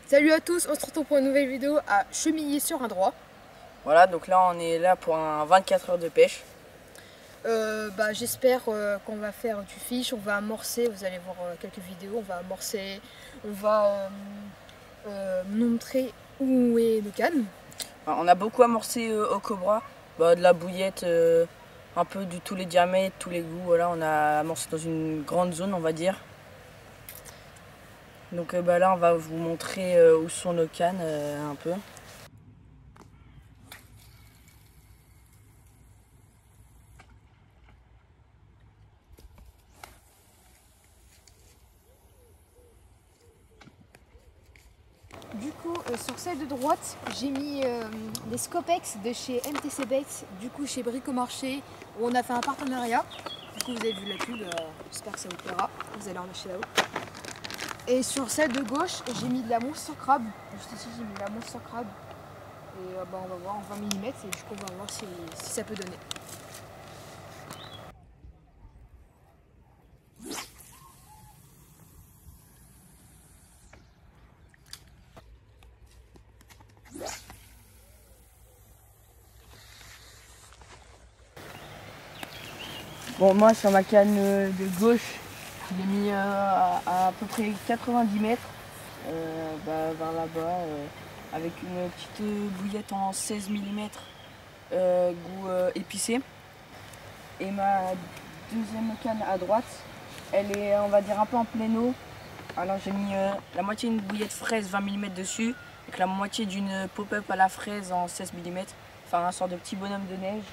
Salut à tous, on se retrouve pour une nouvelle vidéo à Chemillé-sur-Indrois. Voilà, donc là on est là pour un 24 heures de pêche. J'espère qu'on va faire du fish, on va amorcer, vous allez voir quelques vidéos, on va amorcer, on va montrer où est le canne. On a beaucoup amorcé au Cobra, de la bouillette, un peu de tous les diamètres, tous les goûts. Voilà, on a amorcé dans une grande zone, on va dire. Donc là on va vous montrer où sont nos cannes un peu. Du coup, sur celle de droite, j'ai mis des Scopex de chez MTC Baits, du coup chez Bricomarché, où on a fait un partenariat. Du coup, vous avez vu la pub, j'espère que ça vous plaira, vous allez en acheter là-haut. Et sur celle de gauche, j'ai mis de la Monster Crab. Juste ici, j'ai mis de la Monster Crab. Et on va voir en 20 mm et du coup, on va voir si ça peut donner. Bon, moi sur ma canne de gauche, j'ai mis à peu près 90 mètres vers là-bas, avec une petite bouillette en 16 mm, goût épicé. Et ma deuxième canne à droite, elle est, on va dire, un peu en plein eau. Alors j'ai mis la moitié d'une bouillette fraise 20 mm dessus, avec la moitié d'une pop-up à la fraise en 16 mm, enfin un sort de petit bonhomme de neige.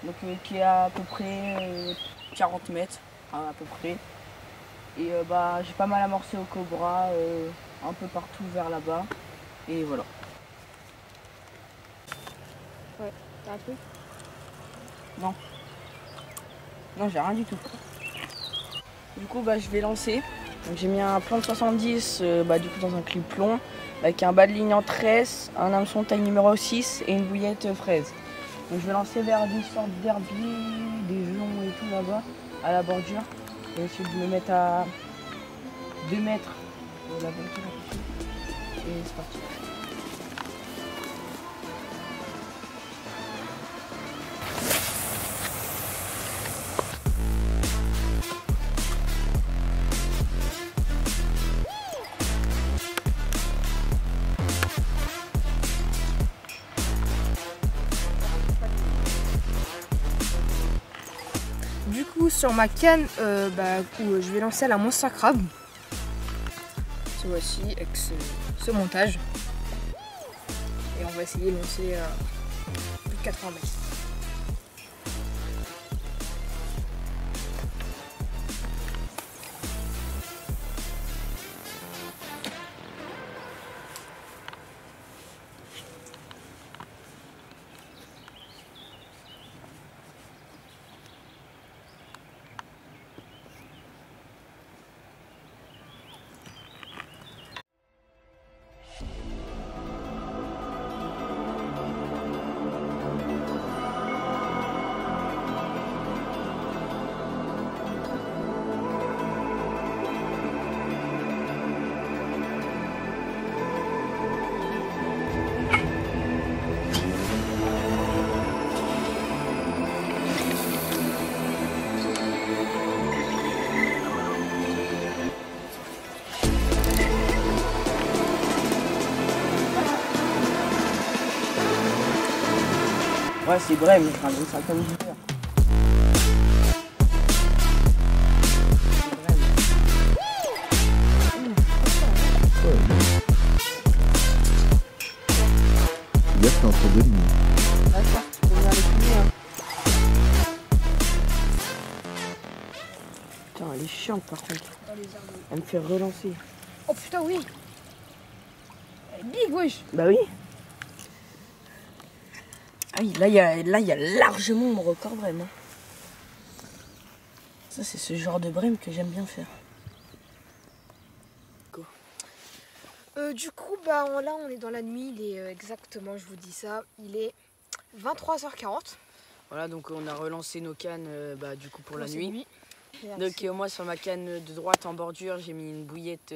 Donc qui est à peu près 40 mètres, à peu près. Et j'ai pas mal amorcé au Cobra, un peu partout vers là-bas. Et voilà. Ouais, t'as un truc? Non. Non, j'ai rien du tout. Du coup, je vais lancer. Donc j'ai mis un plomb de 70 du coup dans un clip plomb, avec un bas de ligne en 13, un hameçon taille numéro 6 et une bouillette fraise. Donc je vais lancer vers des sortes d'herbiers, des joncs et tout là-bas, à la bordure. Et essayer de me mettre à 2 mètres de la bordure. Et c'est parti. Du coup, sur ma canne, je vais lancer à la Monster Crab. Ce voici avec ce montage. Et on va essayer de lancer plus de 80 mètres. Ouais, c'est vrai, mais c'est un gros sac comme du beurre. Hier, c'est entre deux lignes. D'accord, tu peux venir les fumer, hein. Putain, elle est chiante par contre. Elle me fait relancer. Oh putain, oui! Elle est big, wesh! Bah oui. Ah oui, là il y a largement mon record vraiment. Ça c'est ce genre de brème que j'aime bien faire. Du coup, là on est dans la nuit, il est exactement, je vous dis ça, il est 23h40. Voilà, donc on a relancé nos cannes du coup pour la nuit. Merci. Donc moi sur ma canne de droite en bordure, j'ai mis une bouillette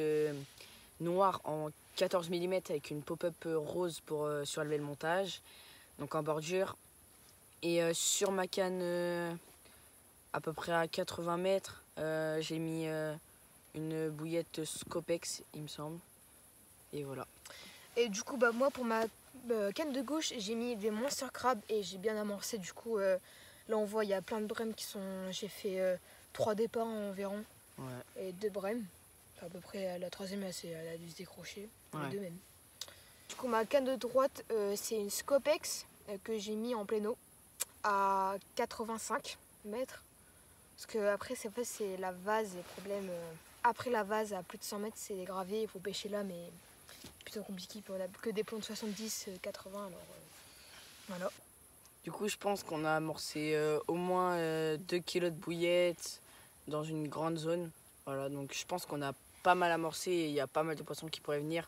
noire en 14 mm avec une pop-up rose pour surélever le montage, donc en bordure. Et sur ma canne à peu près à 80 mètres, j'ai mis une bouillette Scopex, il me semble. Et voilà. Et du coup, moi pour ma canne de gauche, j'ai mis des Monster Crab et j'ai bien amorcé. Du coup, là on voit il y a plein de brèmes qui sont. J'ai fait 3 départs environ et 2 brèmes. Enfin, à peu près la troisième, elle a dû se décrocher. Les deux même. Du coup, ma canne de droite, c'est une Scopex que j'ai mis en plein eau à 85 mètres. Parce que après, c'est la vase, les problèmes. Après la vase, à plus de 100 mètres, c'est des graviers, il faut pêcher là, mais plutôt compliqué. On a que des plombs de 70, 80, alors voilà. Du coup, je pense qu'on a amorcé au moins 2 kg de bouillettes dans une grande zone. Voilà, donc je pense qu'on a pas mal amorcé et il y a pas mal de poissons qui pourraient venir.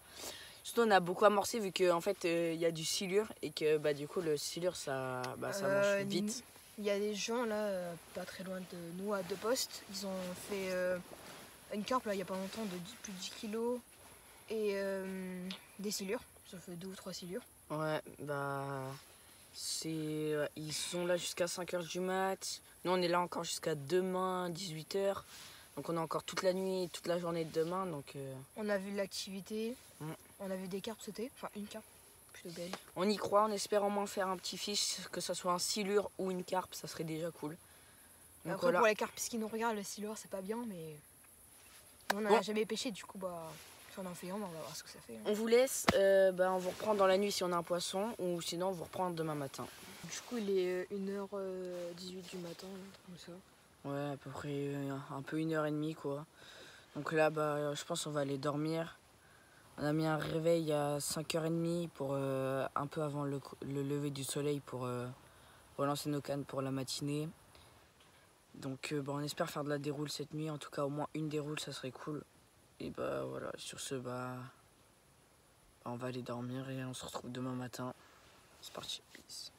Surtout, on a beaucoup amorcé vu qu'en fait, il y a du silure et que du coup, le silure, ça mange vite. Il y a des gens là, pas très loin de nous, à 2 postes. Ils ont fait une carpe là, il n'y a pas longtemps de plus de 10 kilos et des silures. Ça fait 2 ou 3 silures. Ouais, ils sont là jusqu'à 5h du mat. Nous, on est là encore jusqu'à demain, 18h. Donc, on a encore toute la nuit, toute la journée de demain. Donc, on a vu l'activité, on a vu des carpes sauter, enfin une carpe. Belle. On y croit, on espère au moins faire un petit fiche, que ce soit un silure ou une carpe, ça serait déjà cool. Donc après, pour les carpes qui nous regardent, le silure c'est pas bien, mais on n'a jamais pêché, du coup si on en fait un, on va voir ce que ça fait. On vous laisse, on vous reprend dans la nuit si on a un poisson, ou sinon on vous reprend demain matin. Du coup il est 1h18 du matin, comme ça. Ouais, à peu près un peu 1h30 quoi. Donc là je pense qu'on va aller dormir. On a mis un réveil à 5h30 pour un peu avant le lever du soleil pour relancer nos cannes pour la matinée. Donc on espère faire de la déroule cette nuit. En tout cas, au moins une déroule, ça serait cool. Et voilà, sur ce, on va aller dormir et on se retrouve demain matin. C'est parti, peace.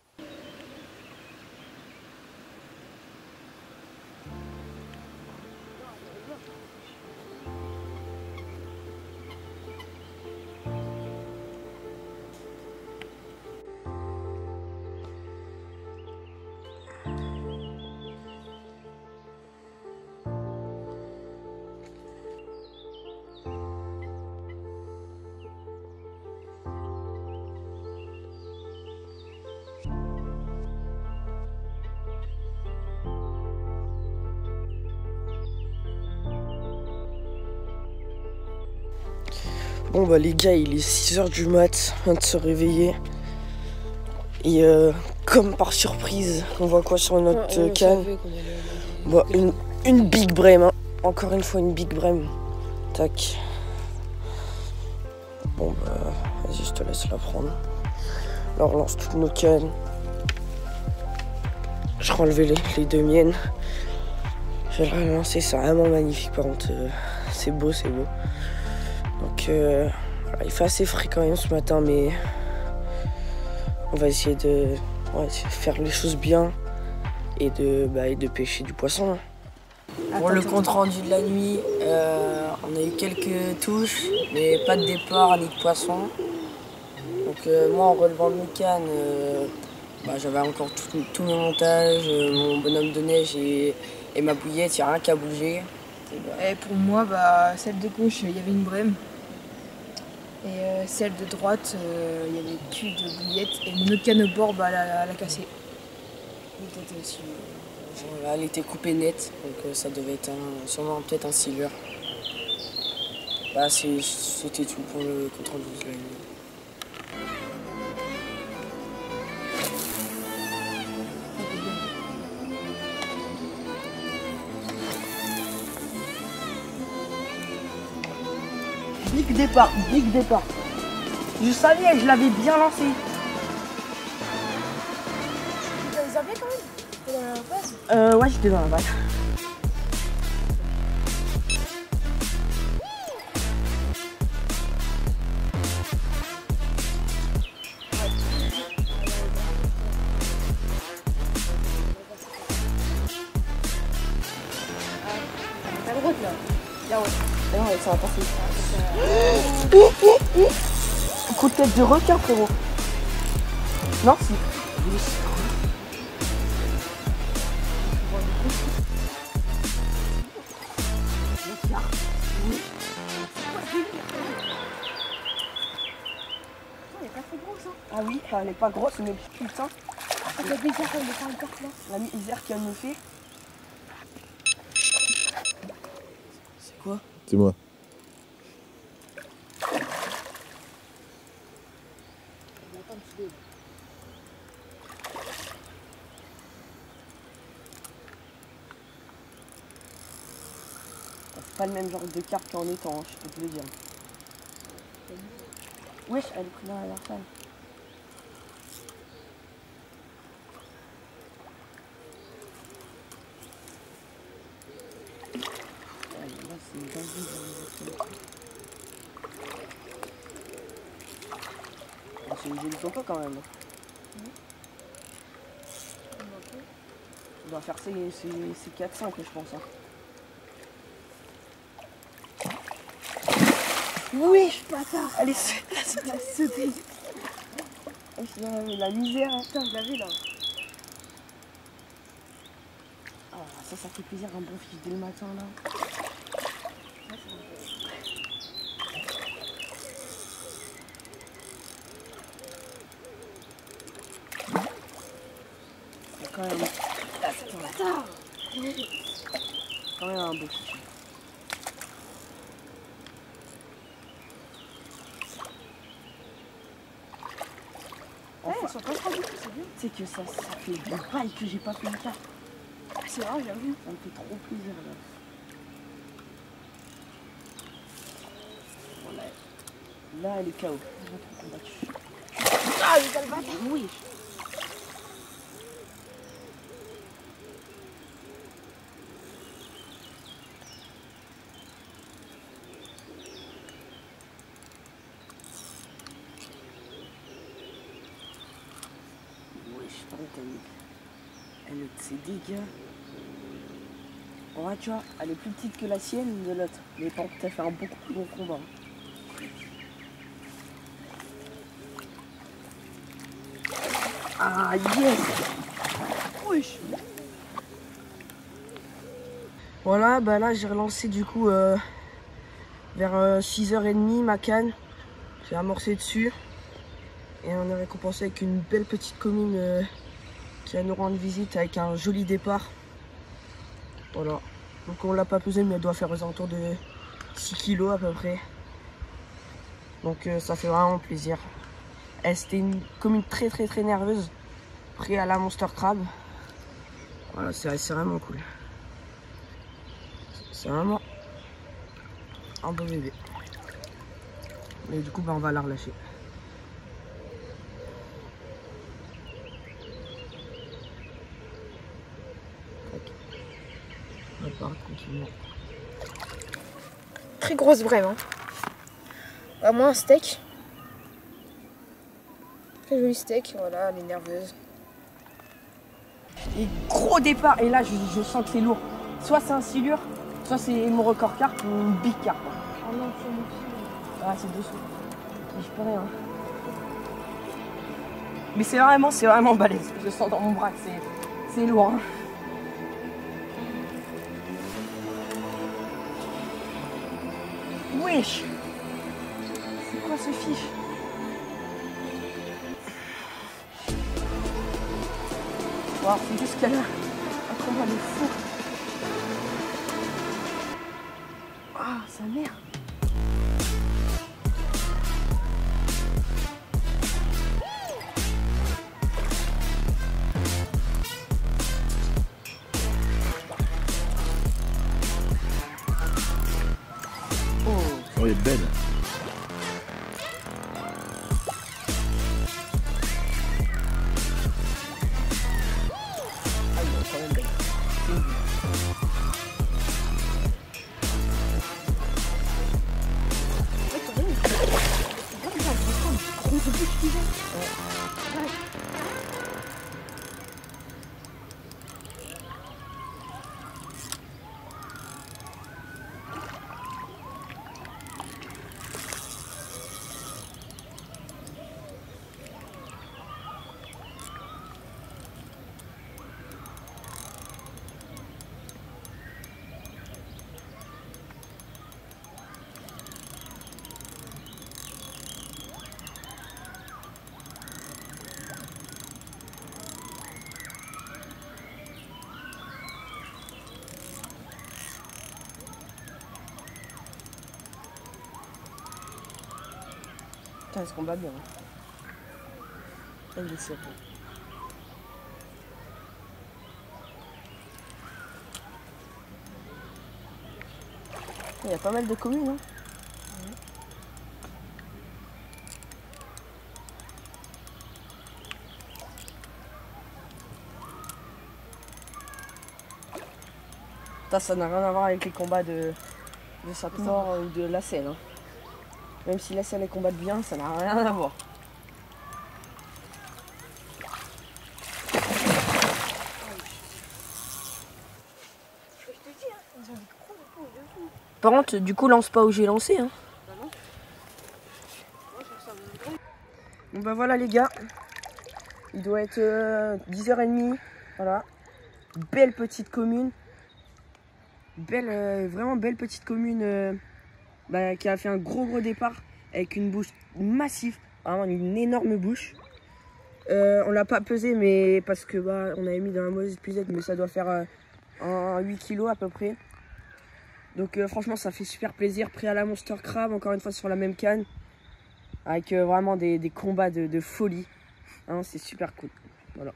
Bon les gars, il est 6h du mat, on vient de se réveiller. Et comme par surprise, on voit quoi sur notre canne? Une big brème, hein. Encore une fois une big brème. Tac. Bon vas-y, je te laisse la prendre. Là on relance toutes nos cannes. Je vais enlever les deux miennes. Je vais la relancer, c'est vraiment magnifique par contre. C'est beau, c'est beau. Donc voilà, il fait assez frais quand même ce matin, mais on va essayer de faire les choses bien et de pêcher du poisson. Pour le compte rendu de la nuit, on a eu quelques touches, mais pas de départ ni de poisson. Donc moi en relevant mes cannes, j'avais encore tous mes montages, mon bonhomme de neige et ma bouillette, il n'y a rien qu'à bouger. Et pour moi, celle de gauche, il y avait une brème. Et celle de droite, il y avait plus de bouillette. Et mon autre canne au bord, elle a cassé. Voilà, elle était coupée nette, donc ça devait être sûrement peut-être un silure. C'était tout pour le compte rendu de la nuit. Big départ. Je savais, je l'avais bien lancé. Tu as les appelés quand même? T'es dans la base? Ouais, j'étais dans la base. À droite là. Là ouais, ça va passer. coup de tête de requin, frérot. Non, si. Oui, Elle est pas très grosse, hein. ah oui, elle est pas grosse, mais putain, Ça fait plaisir quand il est pas une carte là. la misère qu'elle me fait. C'est quoi? C'est moi. C'est pas le même genre de carte qu'en étant, hein, je peux te le dire. Wesh, elle est prise dans la salle. Là, c'est une dinguerie. C'est une jolie photo quand même. On doit faire ces 4-5, je pense. Hein. Oui, Bâtard. elle est sautée. La misère. Hein. Putain, je l'avais là. Ah, ça fait plaisir, un bon fiche dès le matin là. C'est quand même... Bâtard. quand même un beau fiche. Ouais, ils sont pas trop du tout, c'est bien. Tu sais que ça fait des bails que j'ai pas fait une carte. C'est vrai, j'avoue. Ça me fait trop plaisir là. Voilà. Là, elle est KO. Je vais trop combattu. Ah, il est le bâtard. Oui. Wesh, elle est de ses dégâts. En vrai, tu vois, elle est plus petite que la sienne de l'autre. Mais par contre, elle fait un beaucoup plus bon combat. Ah, yes! Wesh. Voilà, bah là, j'ai relancé du coup vers 6h30 ma canne. J'ai amorcé dessus. Et on est récompensé avec une belle petite commune qui va nous rendre visite avec un joli départ. Voilà. Donc on l'a pas pesé, mais elle doit faire aux alentours de 6 kg à peu près. Donc ça fait vraiment plaisir. C'était une commune très nerveuse. Prêt à la Monster Crab. Voilà, c'est vraiment cool. C'est vraiment un beau bébé. Et du coup, bah, on va la relâcher. On va partir tranquillement. Très grosse vraiment. Vraiment un steak. Très joli steak, voilà, elle est nerveuse. Et gros départ, et là je sens que c'est lourd. Soit c'est un silure, soit c'est mon record carte ou une big carte. Oh non, c'est mon fils. Ah, c'est dessous. Je peux rien. Mais c'est vraiment balèze. Je sens dans mon bras que c'est lourd. Hein. Wesh! C'est quoi ce fiche? Wow, c'est juste qu'elle a un combat de fou. Ah, sa mère. Oh, elle est belle. Ah, il est quand même belle. C'est une vue. Putain, ce combat bien. Il est serré. Il y a pas mal de communes. Hein. Ça n'a rien à voir avec les combats de Sainte-Maure ou de La Selle. Hein. Même si La Selle les combattent bien, ça n'a rien à voir. Par contre, du coup, lance pas où j'ai lancé. Hein. Bon bah voilà les gars. Il doit être 10h30. Voilà. Belle petite commune. Vraiment belle petite commune qui a fait un gros départ avec une bouche massive, vraiment une énorme bouche. On l'a pas pesé mais parce que on avait mis dans la mauvaise pesette, mais ça doit faire 8 kg à peu près. Donc franchement ça fait super plaisir. Pris à la Monster Crab, encore une fois sur la même canne, avec vraiment des combats de folie. Hein, c'est super cool. Voilà.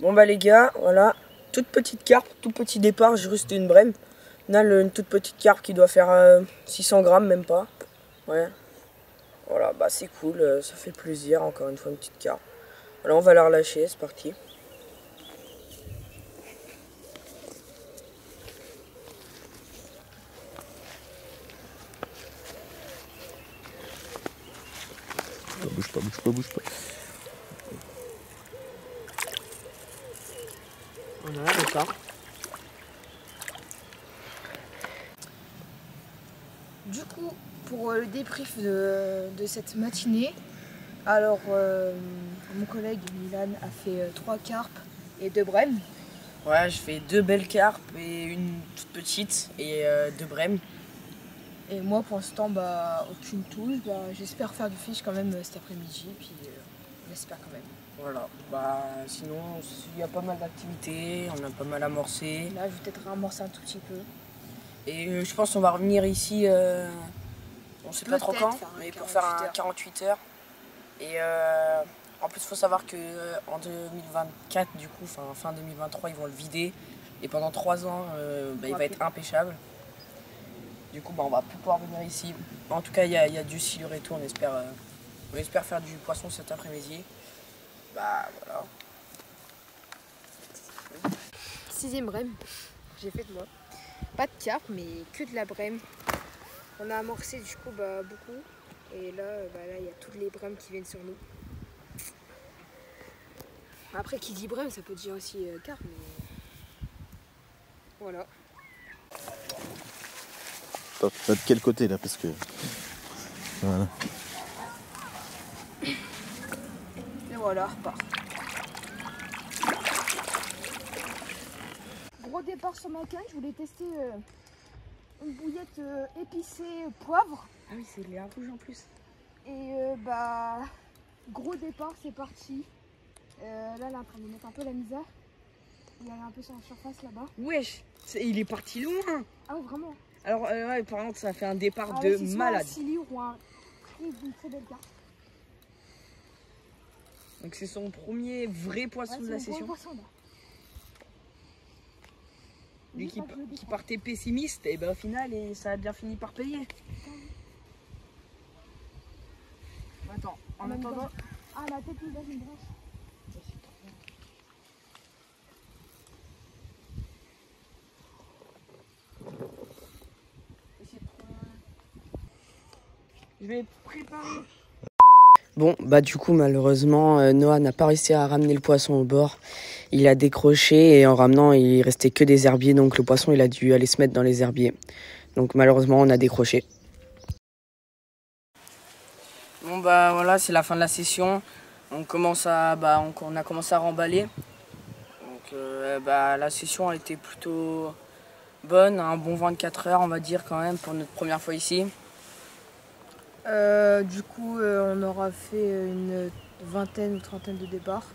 Bon bah les gars, voilà. Toute petite carpe, tout petit départ, juste une brème. On a une toute petite carpe qui doit faire 600 grammes, même pas. Ouais. Voilà, bah c'est cool, ça fait plaisir, encore une fois une petite carpe. Alors on va la relâcher, c'est parti. Bouge pas, bouge pas, bouge pas. Voilà, d'accord. Du coup, pour le débrief de cette matinée, alors mon collègue Milan a fait 3 carpes et 2 brèmes. Ouais, je fais 2 belles carpes et une toute petite et 2 brèmes. Et moi pour l'instant aucune touche. J'espère faire du fish quand même cet après-midi, puis on espère quand même. Voilà, sinon il y a pas mal d'activités, on a pas mal amorcé. Là je vais peut-être ramorcer un tout petit peu. Et je pense qu'on va revenir ici, on sait pas trop quand, mais pour faire un 48 heures. Et en plus il faut savoir que en 2024 du coup, fin 2023 ils vont le vider. Et pendant 3 ans il va être impêchable. Du coup on va plus pouvoir venir ici. En tout cas il y a du silure et tout, on espère faire du poisson cet après-midi. Voilà. 6e brème, j'ai fait de moi. Pas de carpe mais que de la brème. On a amorcé du coup beaucoup. Et là il y a toutes les brèmes qui viennent sur nous. Après qui dit brème ça peut dire aussi carpe, mais voilà. Attends, tu vas de quel côté là? Parce que. Voilà. Et voilà, repart. Gros départ sur ma canne, je voulais tester une bouillette épicée poivre. Ah oui, c'est l'air rouge en plus. Et gros départ, c'est parti. Là, elle est en train de mettre un peu la misère. Il est un peu sur la surface là-bas. Wesh, il est parti loin. Ah oui, vraiment. Alors, ouais, par contre, ça fait un départ de ouais, c'est malade. soit un silure ou une très belle carte. Donc, c'est son premier vrai poisson de la session. Poisson, là. Lui qui partait pessimiste, et au final, ça a bien fini par payer. Attends, en attendant. Ah, la tête nous donne une branche. Je vais préparer. Bon, du coup, malheureusement, Noah n'a pas réussi à ramener le poisson au bord. Il a décroché et en ramenant, il restait que des herbiers. Donc, le poisson, il a dû aller se mettre dans les herbiers. Donc, malheureusement, on a décroché. Bon, voilà, c'est la fin de la session. On a commencé à remballer. Donc, la session a été plutôt bonne. Un bon 24 heures, on va dire, quand même, pour notre première fois ici. Du coup, on aura fait une vingtaine ou trentaine de départs.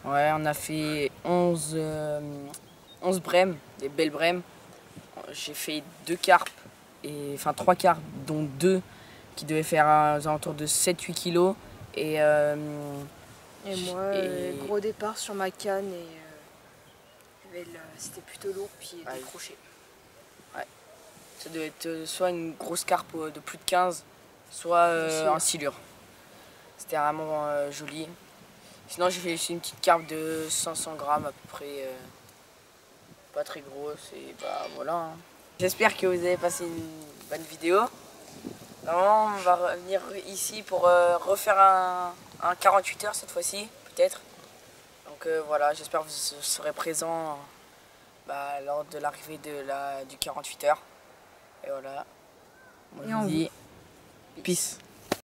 Ouais, on a fait 11 brèmes, des belles brèmes. J'ai fait 2 carpes, 3 carpes, dont 2 qui devait faire aux alentours de 7-8 kilos. Et moi, Et- gros départ sur ma canne et c'était plutôt lourd puis Ouais. décroché. ça devait être soit une grosse carpe de plus de 15, soit un silure. C'était vraiment joli. Sinon j'ai fait aussi une petite carpe de 500 grammes à peu près, pas très grosse et bah voilà. Hein. J'espère que vous avez passé une bonne vidéo. Normalement on va revenir ici pour refaire un 48 heures cette fois-ci, peut-être. Donc voilà, j'espère que vous serez présents lors de l'arrivée du 48 heures. Et voilà, moi Et je on vous dis peace.